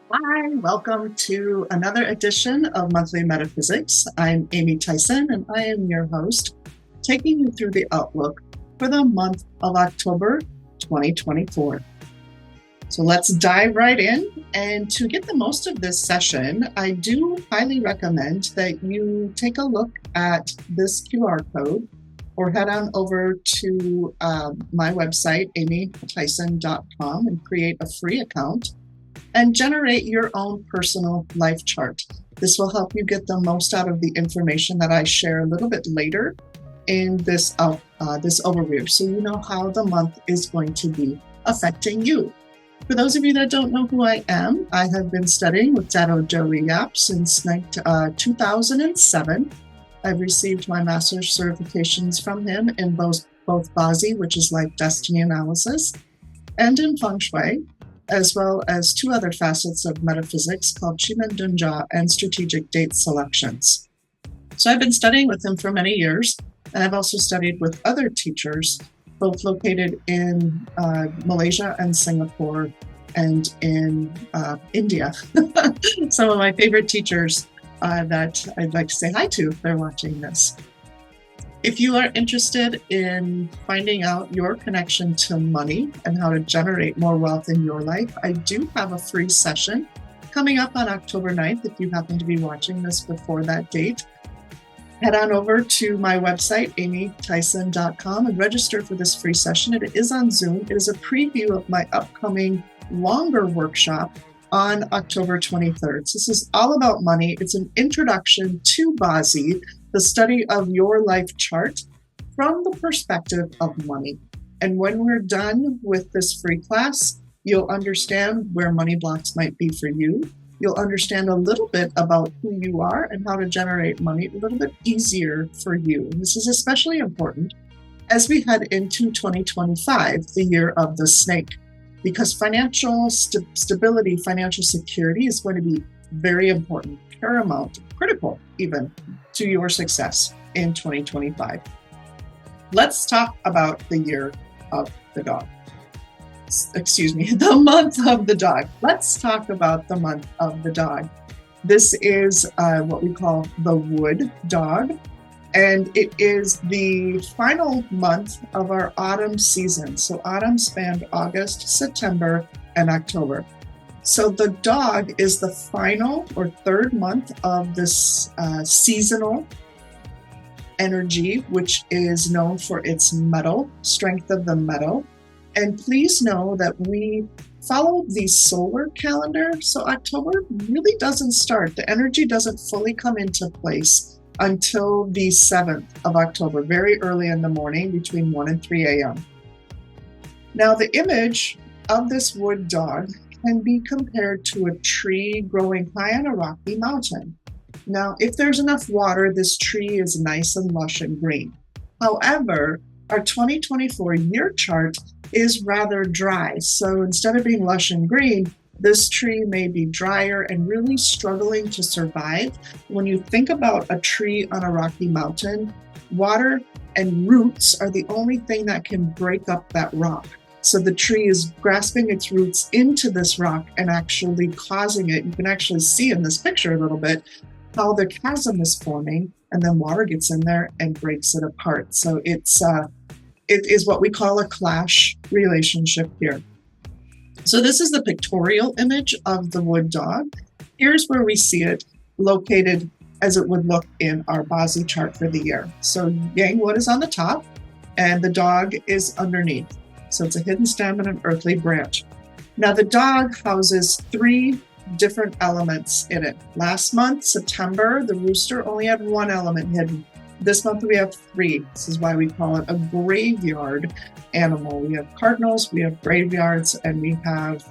Hi, welcome to another edition of Monthly Metaphysics. I'm Amy Tyson, and I am your host, taking you through the outlook for the month of October 2024. So let's dive right in. And to get the most of this session, I do highly recommend that you take a look at this QR code or head on over to my website, amytyson.com, and create a free account and generate your own personal life chart. This will help you get the most out of the information that I share a little bit later in this overview, so you know how the month is going to be affecting you. For those of you that don't know who I am, I have been studying with Dado Joey Yap since 2007. I've received my master's certifications from him in both Bazi, which is life destiny analysis, and in Feng Shui, as well as two other facets of metaphysics called Chimen Dunja and strategic date selections. So I've been studying with him for many years, and I've also studied with other teachers, both located in Malaysia and Singapore and in India. Some of my favorite teachers that I'd like to say hi to if they're watching this. If you are interested in finding out your connection to money and how to generate more wealth in your life, I do have a free session coming up on October 9th. If you happen to be watching this before that date, head on over to my website, amytyson.com, and register for this free session. It is on Zoom. It is a preview of my upcoming longer workshop on October 23rd. So this is all about money. It's an introduction to Bazi, the study of your life chart from the perspective of money. And when we're done with this free class, you'll understand where money blocks might be for you. You'll understand a little bit about who you are and how to generate money a little bit easier for you. And this is especially important as we head into 2025, the year of the snake, because financial stability, financial security is going to be very important, paramount, critical even to your success in 2025. Let's talk about the year of the dog. The month of the dog. Let's talk about the month of the dog. This is what we call the wood dog, and it is the final month of our autumn season. So autumn spanned August, September, and October. So the dog is the final or third month of this seasonal energy, which is known for its metal, strength of the metal. And please know that we follow the solar calendar. So October really doesn't start. The energy doesn't fully come into place until the 7th of October, very early in the morning between 1 and 3 a.m. Now, the image of this wood dog can be compared to a tree growing high on a rocky mountain. Now, if there's enough water, this tree is nice and lush and green. However, our 2024 year chart is rather dry. So instead of being lush and green, this tree may be drier and really struggling to survive. When you think about a tree on a rocky mountain, water and roots are the only thing that can break up that rock. So the tree is grasping its roots into this rock and actually causing it. You can actually see in this picture a little bit how the chasm is forming, and then water gets in there and breaks it apart. So it is what we call a clash relationship here. So this is the pictorial image of the wood dog. Here's where we see it located as it would look in our Bazi chart for the year. So yang wood is on the top and the dog is underneath. So it's a hidden stem and an earthly branch. Now the dog houses three different elements in it. Last month, September, the rooster only had one element hidden. This month we have three. This is why we call it a graveyard animal. We have cardinals, we have graveyards, and we have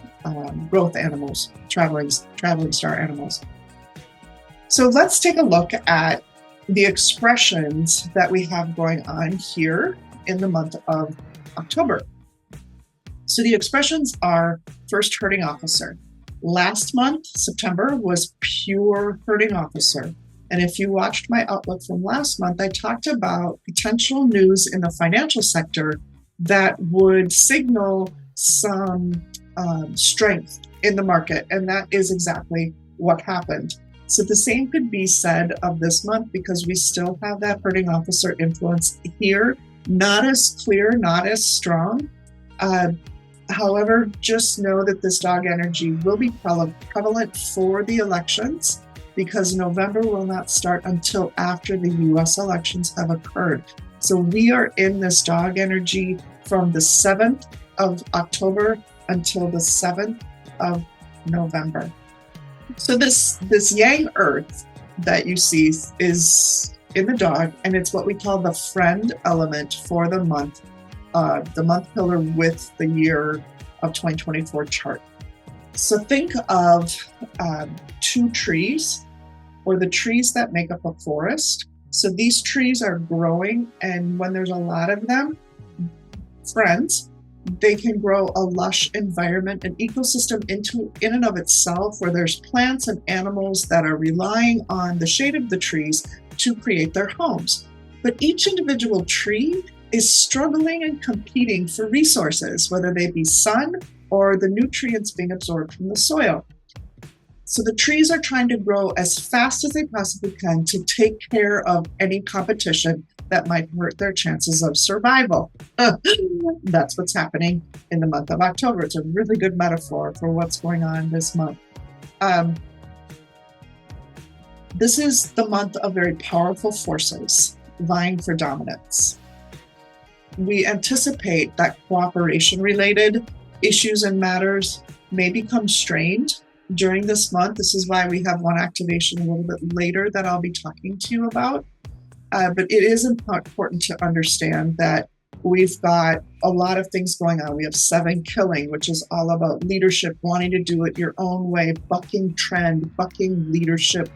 growth animals, traveling star animals. So let's take a look at the expressions that we have going on here in the month of October. So the expressions are first herding officer. Last month, September, was pure herding officer. And if you watched my outlook from last month, I talked about potential news in the financial sector that would signal some strength in the market, and that is exactly what happened. So the same could be said of this month, because we still have that herding officer influence here, not as clear, not as strong. However, just know that this dog energy will be prevalent for the elections, because November will not start until after the US elections have occurred. So we are in this dog energy from the 7th of October until the 7th of November. So this Yang Earth that you see is in the dog, and it's what we call the friend element for the month pillar with the year of 2024 chart. So think of 2 trees, or the trees that make up a forest. So these trees are growing, and when there's a lot of them, friends, they can grow a lush environment, an ecosystem in and of itself, where there's plants and animals that are relying on the shade of the trees to create their homes. But each individual tree is struggling and competing for resources, whether they be sun or the nutrients being absorbed from the soil. So the trees are trying to grow as fast as they possibly can to take care of any competition that might hurt their chances of survival. That's what's happening in the month of October. It's a really good metaphor for what's going on this month. This is the month of very powerful forces vying for dominance. We anticipate that cooperation-related issues and matters may become strained during this month. This is why we have one activation a little bit later that I'll be talking to you about. But it is important to understand that we've got a lot of things going on. We have 7 killing, which is all about leadership, wanting to do it your own way, bucking trend, bucking leadership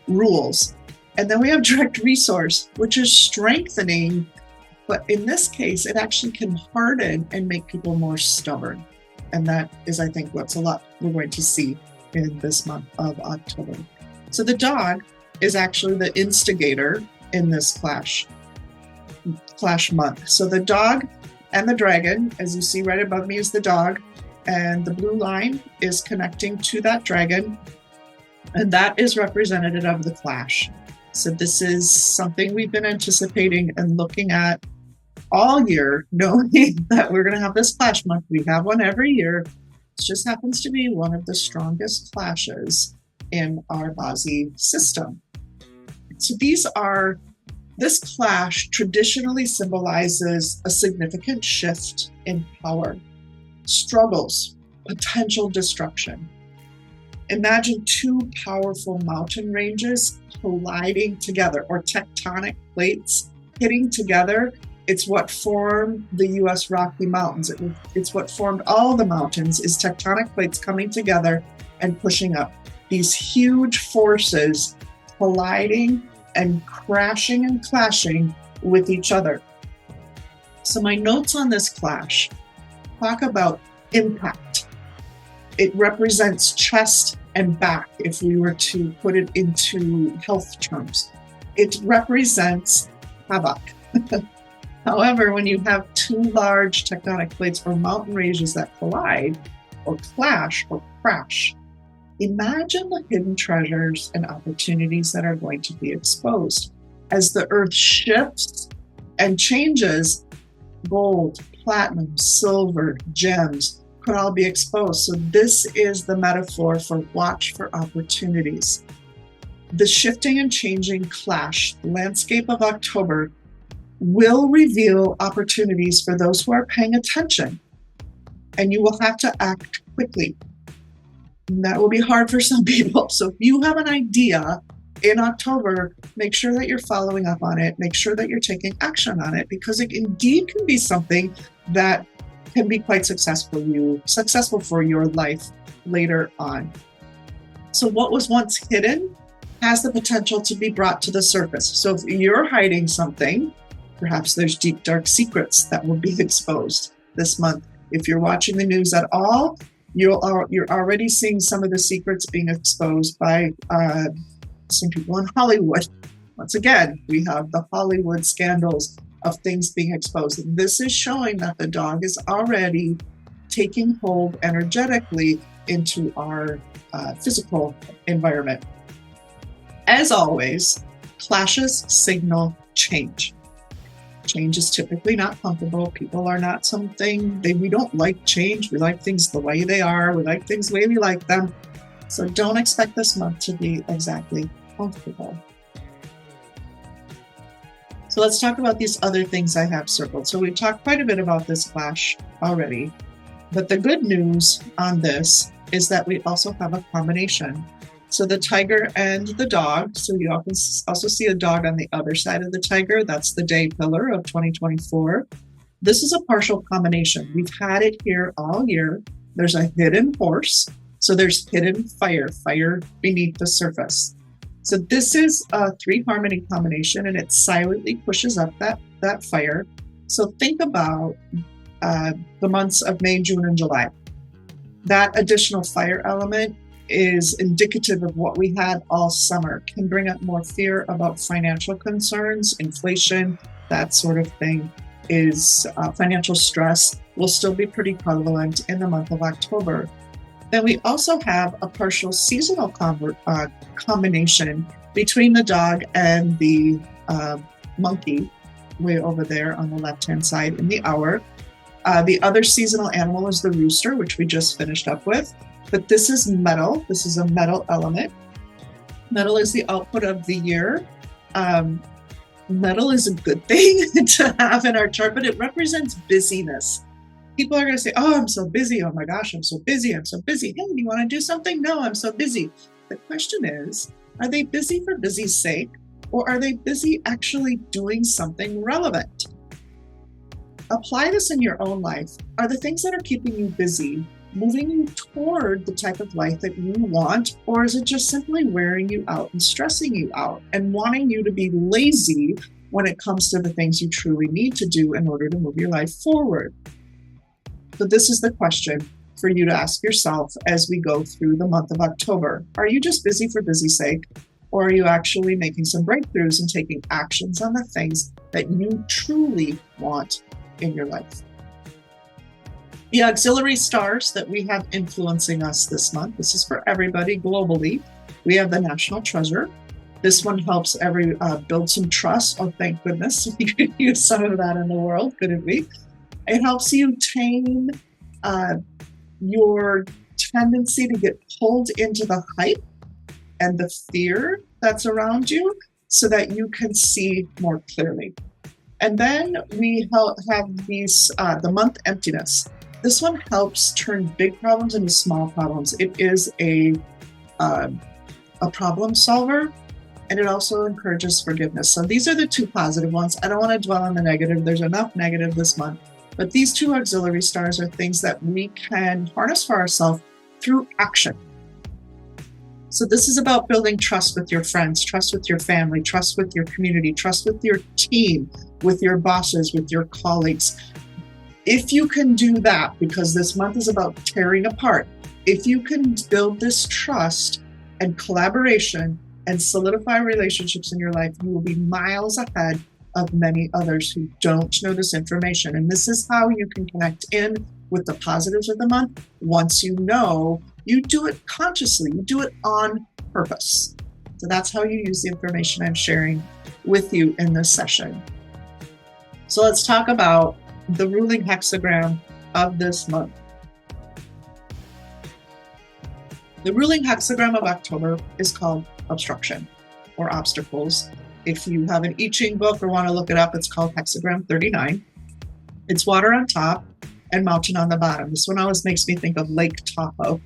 rules. And then we have direct resource, which is strengthening. But in this case, it actually can harden and make people more stubborn. And that is, I think, what's a lot we're going to see in this month of October. So the dog is actually the instigator in this clash month. So the dog and the dragon, as you see right above me, is the dog, and the blue line is connecting to that dragon, and that is representative of the clash. So this is something we've been anticipating and looking at all year, knowing that we're going to have this clash month. We have one every year. It just happens to be one of the strongest clashes in our Bazi system. So this clash traditionally symbolizes a significant shift in power, struggles, potential destruction. Imagine 2 powerful mountain ranges colliding together, or tectonic plates hitting together. It's what formed the U.S. Rocky Mountains. It's what formed all the mountains, is tectonic plates coming together and pushing up. These huge forces colliding and crashing and clashing with each other. So my notes on this clash talk about impact. It represents chest and back, if we were to put it into health terms. It represents havoc. However, when you have 2 large tectonic plates or mountain ranges that collide or clash or crash, imagine the hidden treasures and opportunities that are going to be exposed. As the earth shifts and changes, gold, platinum, silver, gems could all be exposed. So this is the metaphor for watch for opportunities. The shifting and changing clash landscape of October will reveal opportunities for those who are paying attention, and you will have to act quickly. And that will be hard for some people. So if you have an idea in October, make sure that you're following up on it. Make sure that you're taking action on it, because it indeed can be something that can be quite successful for your life later on. So what was once hidden has the potential to be brought to the surface. So if you're hiding something, perhaps there's deep, dark secrets that will be exposed this month. If you're watching the news at all, you're already seeing some of the secrets being exposed by some people in Hollywood. Once again, we have the Hollywood scandals of things being exposed. And this is showing that the dog is already taking hold energetically into our physical environment. As always, clashes signal change. Change is typically not comfortable. People are not we don't like change. We like things the way they are. We like things the way we like them. So don't expect this month to be exactly comfortable. So let's talk about these other things I have circled. So we've talked quite a bit about this clash already, but the good news on this is that we also have a combination. So the tiger and the dog, so you often also see a dog on the other side of the tiger. That's the day pillar of 2024. This is a partial combination. We've had it here all year. There's a hidden horse. So there's hidden fire beneath the surface. So this is a 3-harmony combination, and it silently pushes up that fire. So think about the months of May, June, and July. That additional fire element is indicative of what we had all summer, can bring up more fear about financial concerns, inflation, that sort of thing. Financial stress will still be pretty prevalent in the month of October. Then we also have a partial seasonal combination between the dog and the monkey way over there on the left-hand side in the hour. The other seasonal animal is the rooster, which we just finished up with. But this is metal. This is a metal element. Metal is the output of the year. Metal is a good thing to have in our chart, but it represents busyness. People are going to say, oh, I'm so busy. Oh my gosh, I'm so busy. I'm so busy. Hey, do you want to do something? No, I'm so busy. The question is, are they busy for busy's sake, or are they busy actually doing something relevant? Apply this in your own life. Are the things that are keeping you busy moving you toward the type of life that you want, or is it just simply wearing you out and stressing you out and wanting you to be lazy when it comes to the things you truly need to do in order to move your life forward? So this is the question for you to ask yourself as we go through the month of October. Are you just busy for busy's sake, or are you actually making some breakthroughs and taking actions on the things that you truly want in your life? The auxiliary stars that we have influencing us this month, this is for everybody globally. We have the National Treasure. This one helps build some trust. Oh, thank goodness. We could use some of that in the world, couldn't we? It helps you tame your tendency to get pulled into the hype and the fear that's around you so that you can see more clearly. And then we have the month emptiness. This one helps turn big problems into small problems. It is a problem solver, and it also encourages forgiveness. So these are the two positive ones. I don't want to dwell on the negative. There's enough negative this month. But these two auxiliary stars are things that we can harness for ourselves through action. So this is about building trust with your friends, trust with your family, trust with your community, trust with your team, with your bosses, with your colleagues. If you can do that, because this month is about tearing apart, if you can build this trust and collaboration and solidify relationships in your life, you will be miles ahead of many others who don't know this information. And this is how you can connect in with the positives of the month. Once you know, you do it consciously, you do it on purpose. So that's how you use the information I'm sharing with you in this session. So let's talk about the ruling hexagram of this month. The ruling hexagram of October is called obstruction or obstacles. If you have an I Ching book or want to look it up, it's called hexagram 39. It's water on top and mountain on the bottom. This one always makes me think of Lake Tahoe.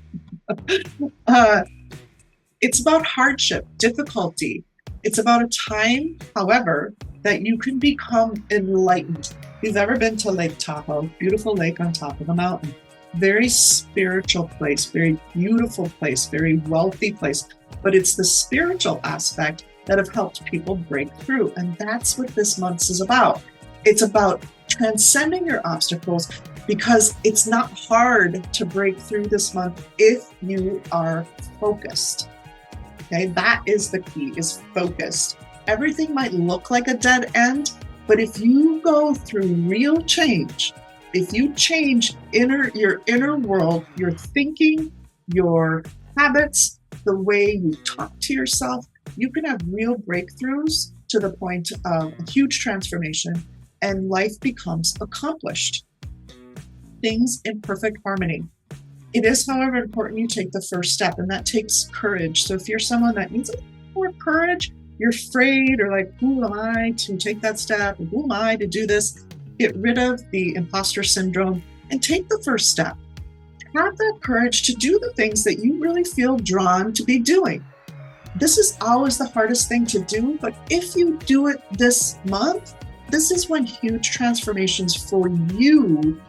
It's about hardship, difficulty. It's about a time, however, that you can become enlightened. If you've ever been to Lake Tahoe, beautiful lake on top of a mountain, very spiritual place, very beautiful place, very wealthy place. But it's the spiritual aspect that have helped people break through. And that's what this month is about. It's about transcending your obstacles, because it's not hard to break through this month if you are focused. Okay, that is the key, is focused. Everything might look like a dead end, but if you go through real change, If you change your inner world, your thinking, your habits, the way you talk to yourself, you can have real breakthroughs to the point of a huge transformation, and life becomes accomplished. Things in perfect harmony. It is, however, important you take the first step, and that takes courage. So if you're someone that needs a little more courage, you're afraid or like, who am I to take that step? Who am I to do this? Get rid of the imposter syndrome and take the first step. Have that courage to do the things that you really feel drawn to be doing. This is always the hardest thing to do, but if you do it this month, this is when huge transformations for you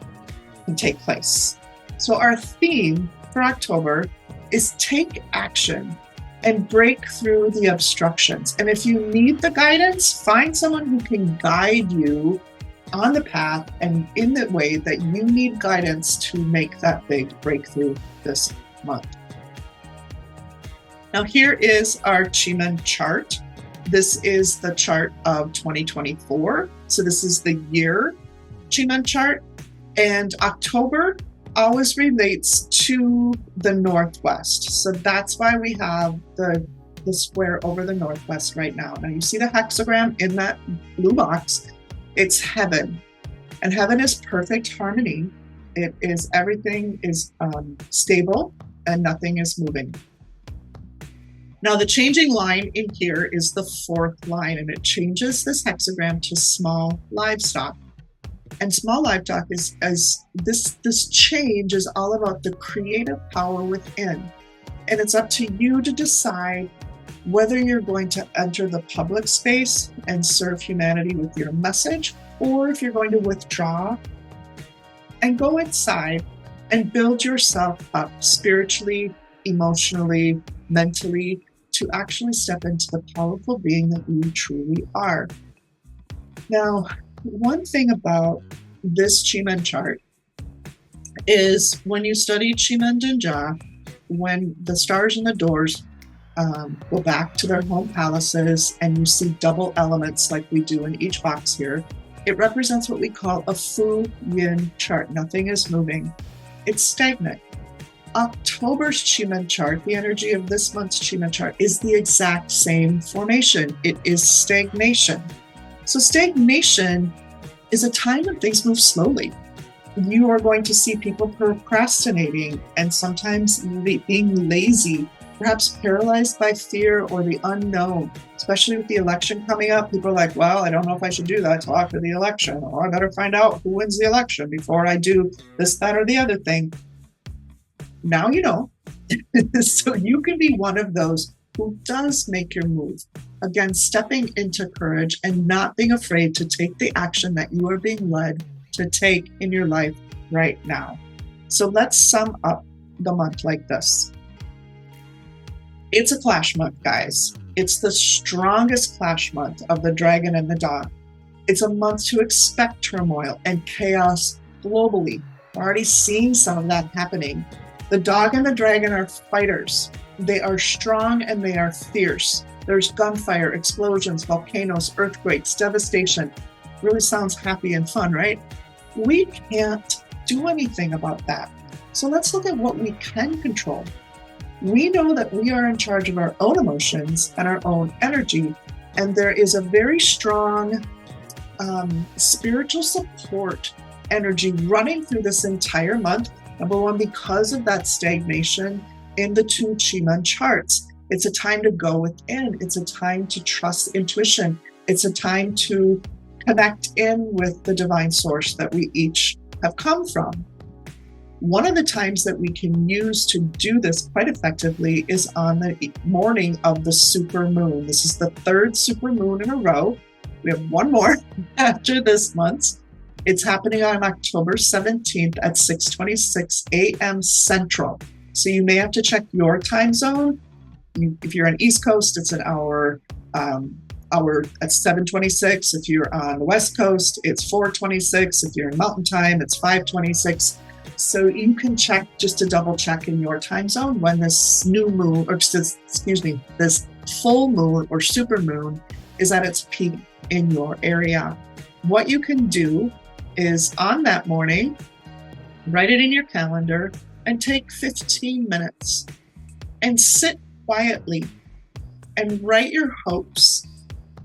can take place. So our theme for October is take action and break through the obstructions. And if you need the guidance, find someone who can guide you on the path and in the way that you need guidance to make that big breakthrough this month. Now here is our Chi-Men chart. This is the chart of 2024. So this is the year Chi-Men chart. And October always relates to the Northwest. So that's why we have the square over the Northwest right now. Now you see the hexagram in that blue box. It's heaven, and heaven is perfect harmony. It is, everything is stable and nothing is moving. Now the changing line in here is the fourth line, and it changes this hexagram to small livestock. And small livestock is this change is all about the creative power within. And it's up to you to decide whether you're going to enter the public space and serve humanity with your message, or if you're going to withdraw and go inside and build yourself up spiritually, emotionally, mentally, to actually step into the powerful being that you truly are. Now, one thing about this Chi-Men chart is when you study Chi-Men Jinja, when the stars and the doors go back to their home palaces and you see double elements like we do in each box here, it represents what we call a Fu Yin chart. Nothing is moving. It's stagnant. October's Chi-Men chart, the energy of this month's Chi-Men chart, is the exact same formation. It is stagnation. So stagnation is a time when things move slowly. You are going to see people procrastinating and sometimes being lazy, perhaps paralyzed by fear or the unknown, especially with the election coming up. People are like, well, I don't know if I should do that till after the election, or I better find out who wins the election before I do this, that, or the other thing. Now you know. So you can be one of those who does make your move. Again, stepping into courage and not being afraid to take the action that you are being led to take in your life right now. So let's sum up the month like this. It's a clash month, guys. It's the strongest clash month of the dragon and the dog. It's a month to expect turmoil and chaos globally. We're already seeing some of that happening. The dog and the dragon are fighters. They are strong and they are fierce. There's gunfire, explosions, volcanoes, earthquakes, devastation. Really sounds happy and fun, right? We can't do anything about that. So let's look at what we can control. We know that we are in charge of our own emotions and our own energy, and there is a very strong spiritual support energy running through this entire month. Number one, because of that stagnation in the two Chi-Men charts. It's a time to go within. It's a time to trust intuition. It's a time to connect in with the divine source that we each have come from. One of the times that we can use to do this quite effectively is on the morning of the super moon. This is the third super moon in a row. We have one more after this month's. It's happening on October 17th at 6:26 a.m. Central. So you may have to check your time zone. If you're on East Coast, it's an hour at 7:26. If you're on the West Coast, it's 4:26. If you're in Mountain Time, it's 5:26. So you can check just to double check in your time zone when this new moon, or this full moon or super moon is at its peak in your area. What you can do is on that morning, write it in your calendar and take 15 minutes and sit quietly and write your hopes,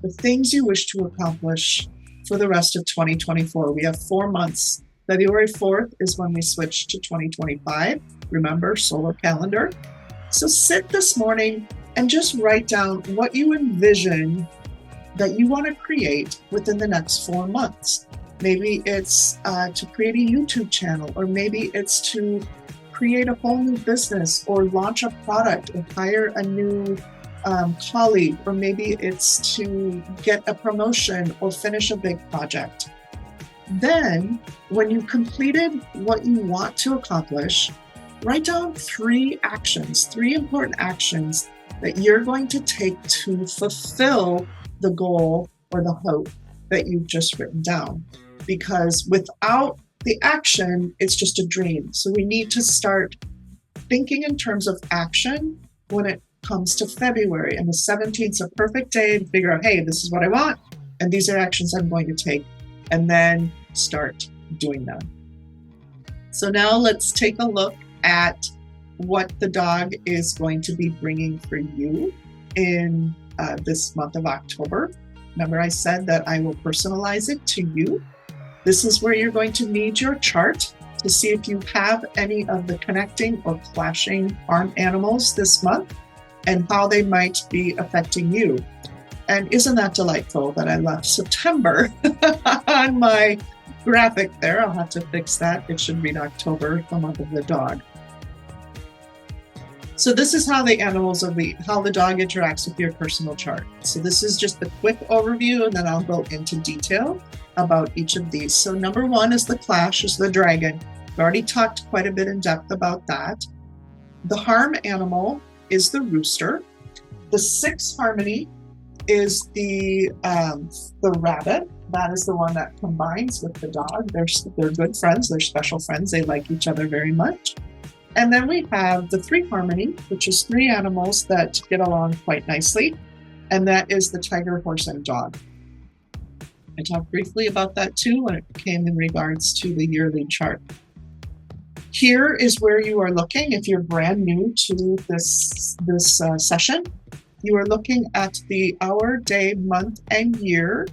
the things you wish to accomplish for the rest of 2024. We have 4 months. February 4th is when we switch to 2025. Remember, solar calendar. So sit this morning and just write down what you envision that you want to create within the next 4 months. Maybe it's to create a YouTube channel, or maybe it's to create a whole new business or launch a product or hire a new colleague, or maybe it's to get a promotion or finish a big project. Then, when you've completed what you want to accomplish, write down 3 important actions that you're going to take to fulfill the goal or the hope that you've just written down. Because without the action, it's just a dream. So we need to start thinking in terms of action when it comes to February. And the 17th is a perfect day to figure out, hey, this is what I want, and these are actions I'm going to take, and then start doing them. So now let's take a look at what the dog is going to be bringing for you in this month of October. Remember, I said that I will personalize it to you. This is where you're going to need your chart to see if you have any of the connecting or clashing farm animals this month and how they might be affecting you. And isn't that delightful that I left September on my graphic there? I'll have to fix that. It should read October, the month of the dog. So this is how the dog interacts with your personal chart. So this is just the quick overview, and then I'll go into detail about each of these. So number 1 is the clash, is the dragon. We've already talked quite a bit in depth about that. The harm animal is the rooster. The 6th harmony is the rabbit. That is the one that combines with the dog. They're good friends. They're special friends. They like each other very much. And then we have the 3 harmony, which is 3 animals that get along quite nicely. And that is the tiger, horse, and dog. I talked briefly about that too when it came in regards to the yearly chart. Here is where you are looking. If you're brand new to this session, you are looking at the hour, day, month, and year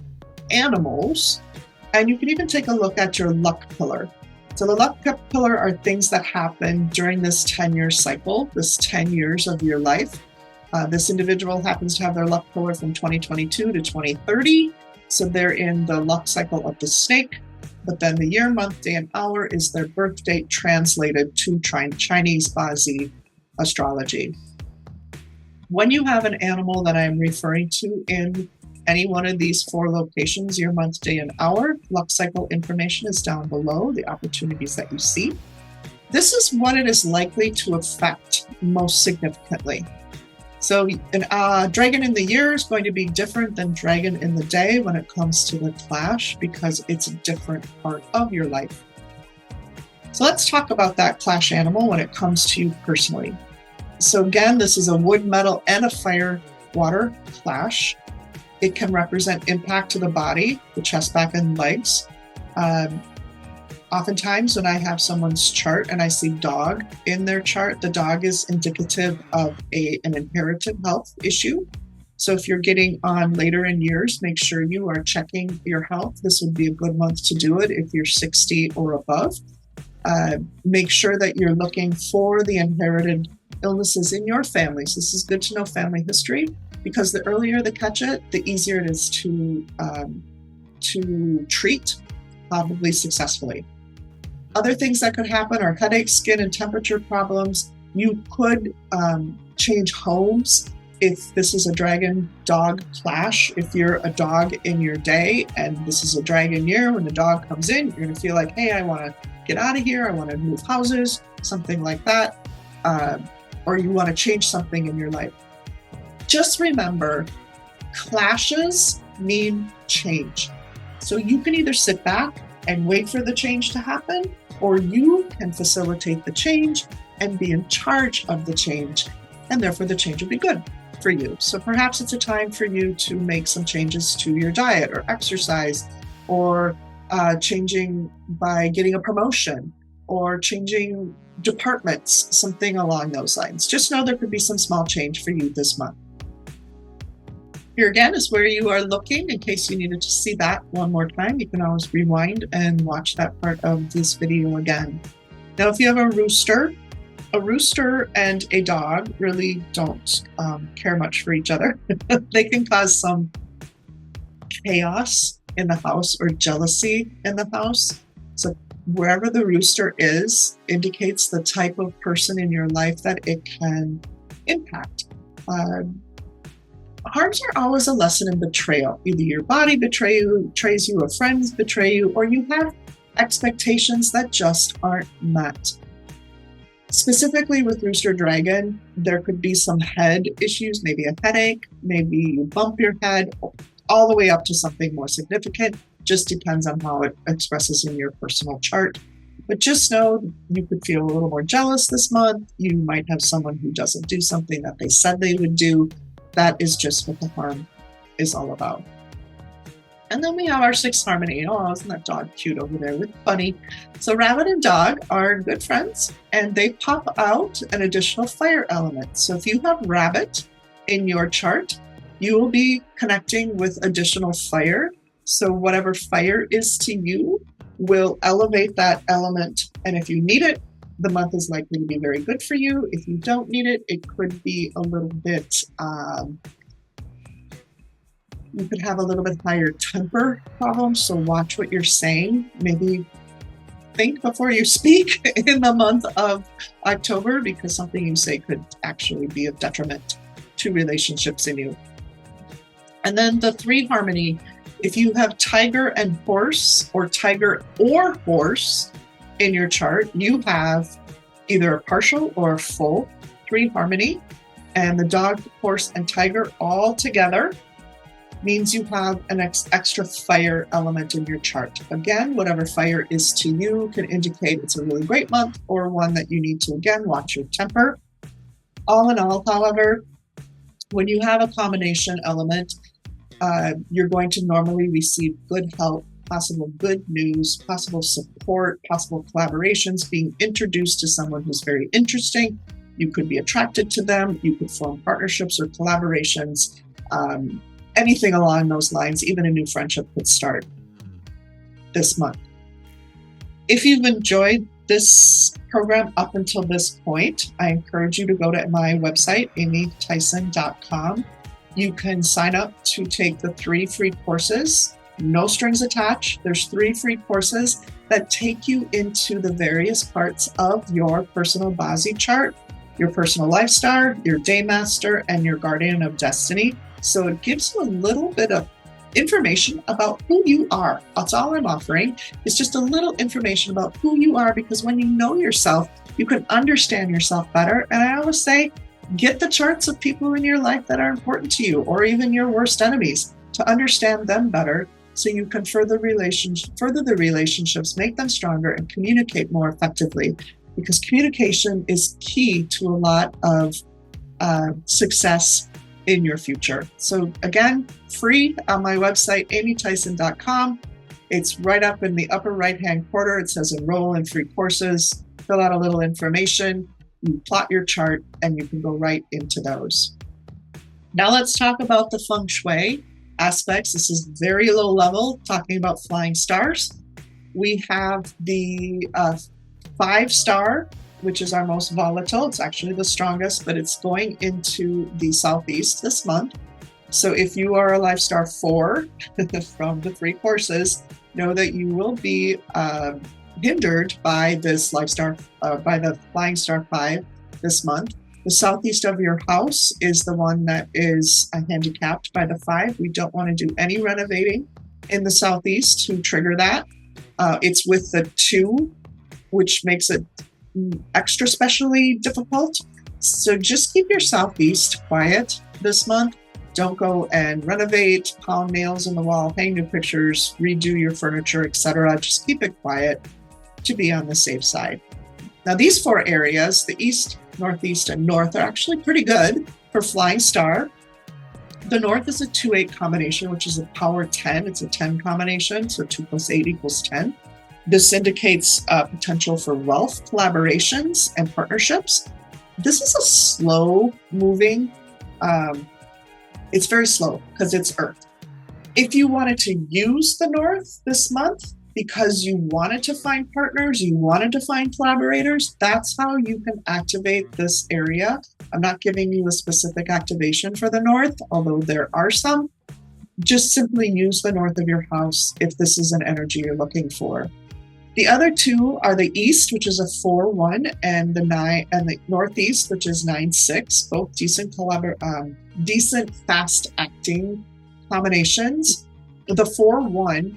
animals. And you can even take a look at your luck pillar. So the luck pillar are things that happen during this 10-year cycle, this 10 years of your life. This individual happens to have their luck pillar from 2022 to 2030. So they're in the luck cycle of the snake. But then the year, month, day, and hour is their birth date translated to Chinese Bazi astrology. When you have an animal that I'm referring to in any one of these 4 locations, year, month, day, and hour, luck cycle information is down below, the opportunities that you see. This is what it is likely to affect most significantly. So dragon in the year is going to be different than dragon in the day when it comes to the clash, because it's a different part of your life. So let's talk about that clash animal when it comes to you personally. So again, this is a wood, metal, and a fire water clash. It can represent impact to the body, the chest, back, and legs. Oftentimes when I have someone's chart and I see dog in their chart, the dog is indicative of an inherited health issue. So if you're getting on later in years, make sure you are checking your health. This would be a good month to do it if you're 60 or above. Make sure that you're looking for the inherited illnesses in your families. This is good to know family history, because the earlier they catch it, the easier it is to treat, probably successfully. Other things that could happen are headaches, skin and temperature problems. You could change homes if this is a dragon-dog clash. If you're a dog in your day and this is a dragon year, when the dog comes in, you're going to feel like, hey, I want to get out of here. I want to move houses, something like that. Or you want to change something in your life. Just remember, clashes mean change. So you can either sit back and wait for the change to happen, or you can facilitate the change and be in charge of the change, and therefore the change will be good for you. So perhaps it's a time for you to make some changes to your diet or exercise, or changing by getting a promotion or changing departments, something along those lines. Just know there could be some small change for you this month. Here again is where you are looking. In case you needed to see that one more time, you can always rewind and watch that part of this video again. Now, if you have a rooster and a dog really don't care much for each other. They can cause some chaos in the house or jealousy in the house. So wherever the rooster is indicates the type of person in your life that it can impact. Harms are always a lesson in betrayal. Either your body betrays you, or friends betray you, or you have expectations that just aren't met. Specifically with Rooster Dragon, there could be some head issues, maybe a headache, maybe you bump your head, all the way up to something more significant. Just depends on how it expresses in your personal chart. But just know you could feel a little more jealous this month. You might have someone who doesn't do something that they said they would do. That is just what the harm is all about. And then we have our sixth harmony. Oh, isn't that dog cute over there with Bunny? So rabbit and dog are good friends, and they pop out an additional fire element. So if you have rabbit in your chart, you will be connecting with additional fire. So whatever fire is to you will elevate that element. And if you need it, the month is likely to be very good for you. If you don't need it, it could be a little bit, you could have a little bit higher temper problems. So watch what you're saying. Maybe think before you speak in the month of October, because something you say could actually be of detriment to relationships in you. And then the three harmony, if you have tiger and horse, or tiger or horse in your chart, you have either a partial or a full three harmony, and the dog, horse, and tiger all together means you have an extra fire element in your chart. Again, whatever fire is to you can indicate it's a really great month, or one that you need to, again, watch your temper. All in all, however, when you have a combination element, you're going to normally receive good help, possible good news, possible support, possible collaborations, being introduced to someone who's very interesting. You could be attracted to them. You could form partnerships or collaborations, anything along those lines. Even a new friendship could start this month. If you've enjoyed this program up until this point, I encourage you to go to my website, amytyson.com. You can sign up to take the 3 free courses, no strings attached. There's 3 free courses that take you into the various parts of your personal Bazi chart, your personal life star, your day master, and your guardian of destiny. So it gives you a little bit of information about who you are. That's all I'm offering. It's just a little information about who you are, because when you know yourself, you can understand yourself better. And I always say, get the charts of people in your life that are important to you, or even your worst enemies, to understand them better, so you can further the relationships, make them stronger, and communicate more effectively. Because communication is key to a lot of success in your future. So again, free on my website, amytyson.com. It's right up in the upper right-hand corner. It says enroll in free courses. Fill out a little information. You plot your chart, and you can go right into those. Now let's talk about the feng shui aspects. This is very low level, talking about flying stars. We have the 5-star, which is our most volatile. It's actually the strongest, but it's going into the southeast this month. So if you are a Life Star 4 from the 3 courses, know that you will be hindered by this Life Star, by the Flying Star 5 this month. The southeast of your house is the one that is handicapped by the 5. We don't want to do any renovating in the southeast to trigger that. It's with the 2, which makes it extra specially difficult. So just keep your southeast quiet this month. Don't go and renovate, pound nails in the wall, hang new pictures, redo your furniture, etc. Just keep it quiet to be on the safe side. Now these 4 areas, the east, northeast, and north, are actually pretty good for Flying Star. The North is a 2-8 combination, which is a power 10. It's a 10 combination, so 2 plus 8 equals 10. This indicates potential for wealth, collaborations, and partnerships. This is a slow moving, it's very slow because it's Earth. If you wanted to use the North this month because you wanted to find partners, you wanted to find collaborators, that's how you can activate this area. I'm not giving you a specific activation for the North, although there are some. Just simply use the North of your house if this is an energy you're looking for. The other two are the East, which is a 4-1, and the Northeast, which is 9-6, both decent fast-acting combinations. The 4-1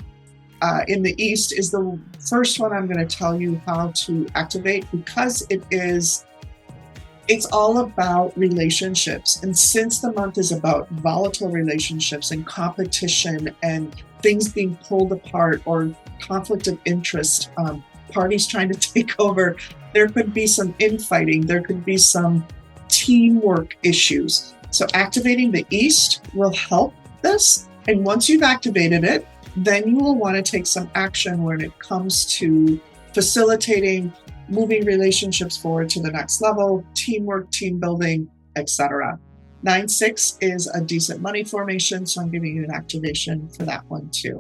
in the East is the first one I'm going to tell you how to activate because it's all about relationships. And since the month is about volatile relationships and competition and things being pulled apart or conflict of interest, parties trying to take over, there could be some infighting, there could be some teamwork issues. So activating the East will help this. And once you've activated it, then you will want to take some action when it comes to facilitating moving relationships forward to the next level, teamwork, team building, etc. 9-6 is a decent money formation, so I'm giving you an activation for that one too.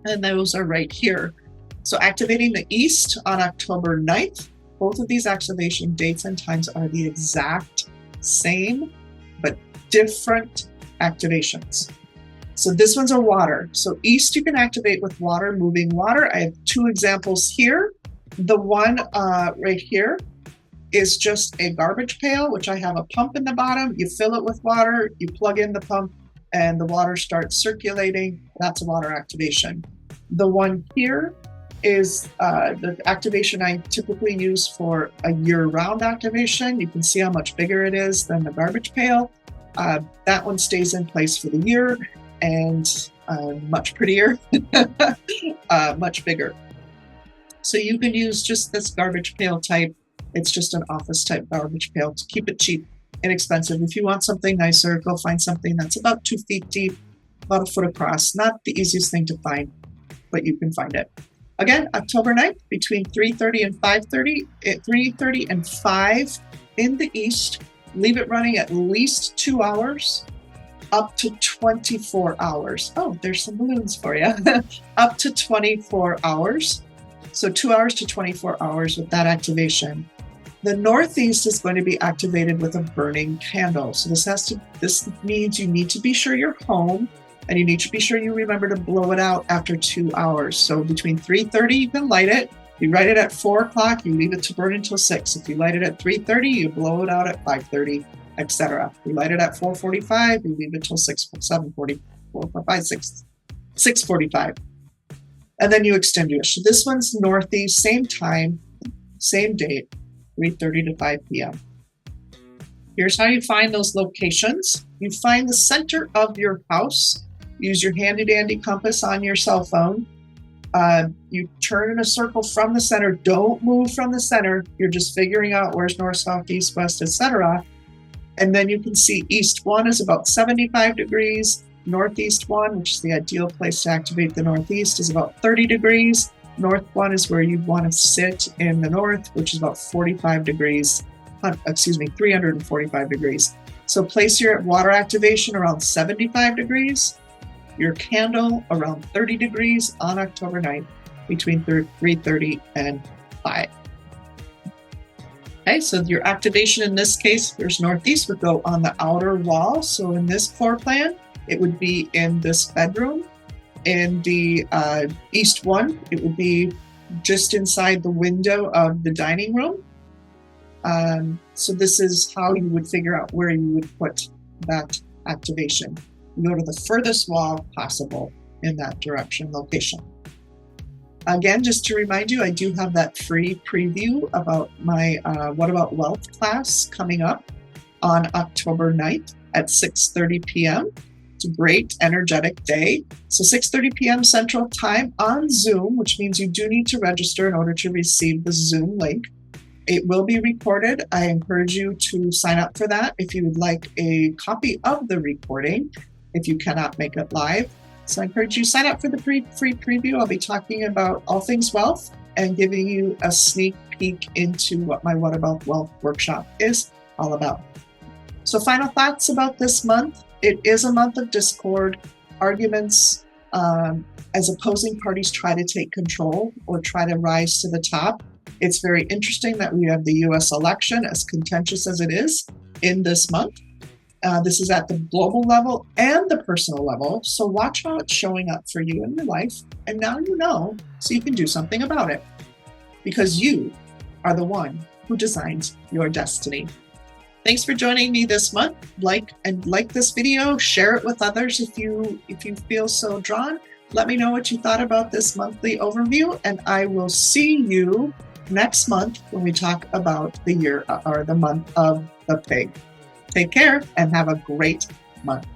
And those are right here. So activating the East on October 9th, both of these activation dates and times are the exact same, but different activations. So this one's a water. So East you can activate with water, moving water. I have two examples here. The one right here is just a garbage pail, which I have a pump in the bottom. You fill it with water, you plug in the pump, and the water starts circulating. That's a water activation. The one here is the activation I typically use for a year-round activation. You can see how much bigger it is than the garbage pail. That one stays in place for the year and much prettier, much bigger. So you can use just this garbage pail type. It's just an office type garbage pail to keep it cheap, inexpensive. If you want something nicer, go find something that's about 2 feet deep, about a foot across. Not the easiest thing to find, but you can find it. Again, October 9th, between 3:30 and 5:30, at 3:30 and 5 in the East. Leave it running at least 2 hours, up to 24 hours. Oh, there's some balloons for you. Up to 24 hours. So 2 hours to 24 hours with that activation. The Northeast is going to be activated with a burning candle. So this means you need to be sure you're home, and you need to be sure you remember to blow it out after 2 hours. So between 3:30, you can light it. You light it at 4 o'clock, you leave it to burn until 6. If you light it at 3:30, you blow it out at 5:30, etc. You light it at 4:45, you leave it till 7:40, 6:45. And then you extinguish. So this one's Northeast, same time, same date, 3:30 to 5 p.m. Here's how you find those locations. You find the center of your house. Use your handy-dandy compass on your cell phone. You turn in a circle from the center. Don't move from the center. You're just figuring out where's north, south, east, west, etc. And then you can see East 1 is about 75 degrees. Northeast 1, which is the ideal place to activate the Northeast, is about 30 degrees. North 1 is where you want to sit in the north, which is about 45 degrees, 345 degrees. So place your water activation around 75 degrees, your candle around 30 degrees on October 9th between 3:30 and 5. Okay, so your activation in this case, there's Northeast, would go on the outer wall. So in this floor plan, it would be in this bedroom. In the East 1, it would be just inside the window of the dining room. So this is how you would figure out where you would put that activation. You go to the furthest wall possible in that direction location. Again, just to remind you, I do have that free preview about my What About Wealth class coming up on October 9th at 6:30 p.m. It's a great, energetic day. So 6:30 p.m. Central Time on Zoom, which means you do need to register in order to receive the Zoom link. It will be recorded. I encourage you to sign up for that if you would like a copy of the recording, if you cannot make it live. So I encourage you to sign up for the free preview. I'll be talking about all things wealth and giving you a sneak peek into what my What About Wealth workshop is all about. So final thoughts about this month. It is a month of discord, arguments, as opposing parties try to take control or try to rise to the top. It's very interesting that we have the US election, as contentious as it is, in this month. This is at the global level and the personal level. So watch how it's showing up for you in your life. And now you know, so you can do something about it. Because you are the one who designs your destiny. Thanks for joining me this month. Like this video, share it with others if you feel so drawn. Let me know what you thought about this monthly overview, and I will see you next month when we talk about the year or the month of the pig. Take care and have a great month.